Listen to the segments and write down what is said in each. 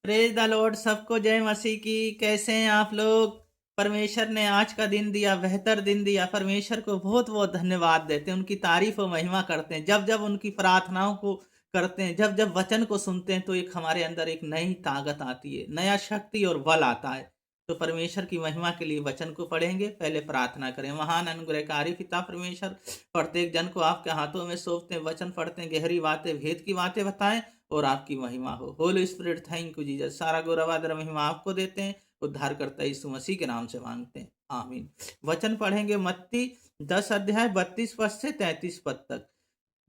Praise the Lord, सबको जय मसीह की। कैसे हैं आप लोग? परमेश्वर ने आज का दिन दिया, बेहतर दिन दिया। परमेश्वर को बहुत बहुत धन्यवाद देते हैं, उनकी तारीफ और महिमा करते हैं। जब जब उनकी प्रार्थनाओं को करते हैं, जब जब वचन को सुनते हैं, तो एक हमारे अंदर एक नई ताकत आती है, नया शक्ति और बल आता है। तो परमेश्वर की महिमा के लिए वचन को पढ़ेंगे। पहले प्रार्थना करें। महान अनुग्रहकारी पिता परमेश्वर, प्रत्येक जन को आपके हाथों में सौंपते हैं, वचन पढ़ते हैं, गहरी बातें, भेद की बातें बताएं और आपकी महिमा हो। Holi spirit, thank you Jesus. सारा गौरव आदर महिमा आपको देते हैं। उद्धार करता यीशु मसीह के नाम से मांगते हैं, आमीन। वचन पढ़ेंगे मत्ती 10 अध्याय 32 पद से 33 पद तक।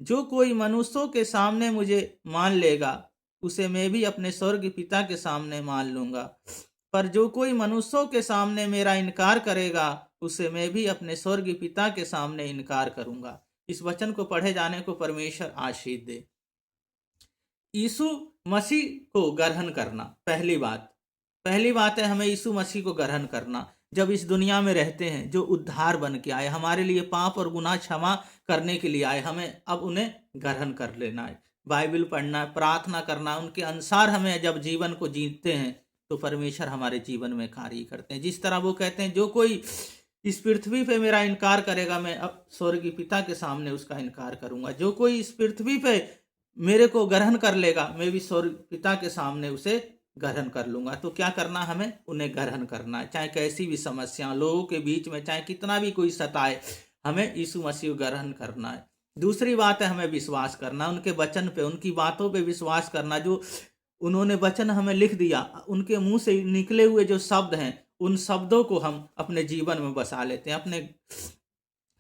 जो कोई मनुष्यों के सामने मुझे मान लेगा, उसे मैं भी अपने स्वर्ग पिता के सामने मान लूंगा। पर जो कोई मनुष्यों के सामने मेरा इनकार करेगा, उसे मैं भी अपने स्वर्ग पिता के सामने इनकार करूंगा। इस वचन को पढ़े जाने को परमेश्वर आशीष दे। यीशु मसीह को ग्रहण करना, पहली बात है हमें यीशु मसीह को ग्रहण करना। जब इस दुनिया में रहते हैं, जो उद्धार बन के आए, हमारे लिए पाप और गुनाह क्षमा करने के लिए आए, हमें अब उन्हें ग्रहण कर लेना है। बाइबल पढ़ना है, प्रार्थना करना, उनके अनुसार हमें जब जीवन को जीते हैं तो परमेश्वर हमारे जीवन में कार्य करते हैं। जिस तरह वो कहते हैं, जो कोई इस पृथ्वी पे मेरा इनकार करेगा, मैं अब स्वर्गीय पिता के सामने उसका इनकार करूंगा। जो कोई इस पृथ्वी पे मेरे को ग्रहण कर लेगा, मैं भी स्वर्ग पिता के सामने उसे ग्रहण कर लूंगा। तो क्या करना, हमें उन्हें ग्रहण करना है। चाहे कैसी भी समस्या लोगों के बीच में, चाहे कितना भी कोई सताए, हमें यीशु मसीह को ग्रहण करना है। दूसरी बात है हमें विश्वास करना, उनके वचन पे, उनकी बातों पे विश्वास करना। जो उन्होंने वचन हमें लिख दिया, उनके मुंह से निकले हुए जो शब्द हैं, उन शब्दों को हम अपने जीवन में बसा लेते हैं, अपने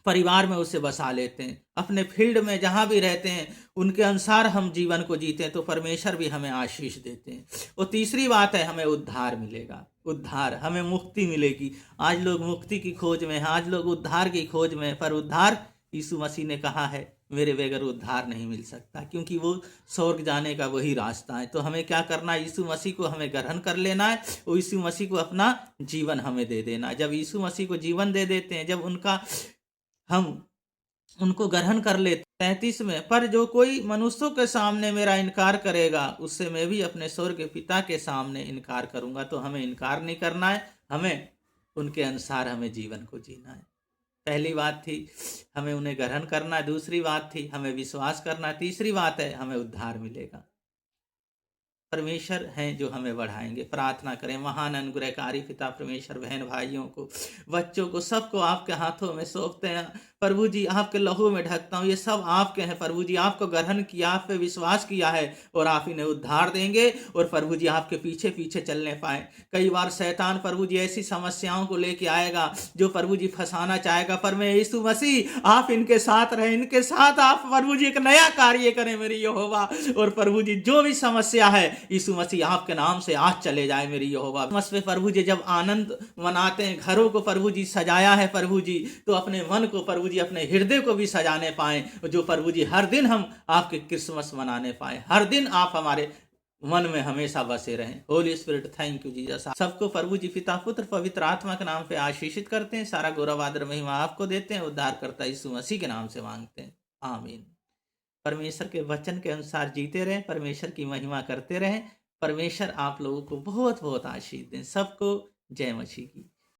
परिवार में उसे बसा लेते हैं, अपने फील्ड में जहां भी रहते हैं उनके अनुसार हम जीवन को जीते हैं, तो परमेश्वर भी हमें आशीष देते हैं। और तीसरी बात है, हमें उद्धार मिलेगा। उद्धार, हमें मुक्ति मिलेगी। आज लोग मुक्ति की खोज में हैं, आज लोग उद्धार की खोज में हैं, पर उद्धार यीशु मसीह ने कहा है मेरे बगैर उद्धार नहीं मिल सकता, क्योंकि वो स्वर्ग जाने का वही रास्ता है। तो हमें क्या करना है, यीशु मसीह को हमें ग्रहण कर लेना है और यीशु मसीह को अपना जीवन हमें दे देना है। जब यीशु मसीह को जीवन दे देते हैं, जब हम उनको ग्रहण कर लेते। 33 में, पर जो कोई मनुष्यों के सामने मेरा इनकार करेगा, उससे मैं भी अपने स्वर्ग पिता के सामने इनकार करूंगा। तो हमें इनकार नहीं करना है, हमें उनके अनुसार हमें जीवन को जीना है। पहली बात थी हमें उन्हें ग्रहण करना है, दूसरी बात थी हमें विश्वास करना है, तीसरी बात है हमें उद्धार मिलेगा। परमेश्वर हैं जो हमें बढ़ाएंगे। प्रार्थना करें। महान अनुग्रहकारी पिता परमेश्वर, बहन भाइयों को, बच्चों को, सबको आपके हाथों में सौंपते हैं। प्रभु जी, आपके लहू में ढकता हूँ, ये सब आपके हैं। प्रभु जी, आपको ग्रहण किया, आप पे विश्वास किया है और आप इन्हें उद्धार देंगे और प्रभु जी आपके पीछे पीछे चलने पाए। कई बार शैतान प्रभु जी ऐसी समस्याओं को लेके आएगा जो प्रभु जी फंसाना चाहेगा, पर मैं यीशु मसीह, आप इनके साथ रहे, इनके साथ आप प्रभु जी एक नया कार्य करें मेरी यहोवा। और प्रभु जी जो भी समस्या है, यीशु मसीह आपके नाम से आज चले जाए मेरी यहोवा। मसवे प्रभु जी जब आनंद मनाते हैं, घरों को प्रभु जी सजाया है प्रभु जी, तो अपने मन को प्रभु जी, अपने हृदय को भी सजाने पाए। जो प्रभु जी हर दिन हम आपके क्रिसमस मनाने पाए, हर दिन आप हमारे मन में हमेशा बसे रहें। Holi spirit, thank you Jesus. सबको प्रभु जी पिता पुत्र पवित्र आत्मा के नाम पे आशीषित करते हैं। सारा गौरव आदर महिमा आपको देते हैं। उद्धार करता यीशु मसीह के नाम से मांगते हैं, आमीन। परमेश्वर के वचन के अनुसार जीते रहें, परमेश्वर की महिमा करते रहें। परमेश्वर आप लोगों को बहुत बहुत आशीष दें। सबको जय मसीह की।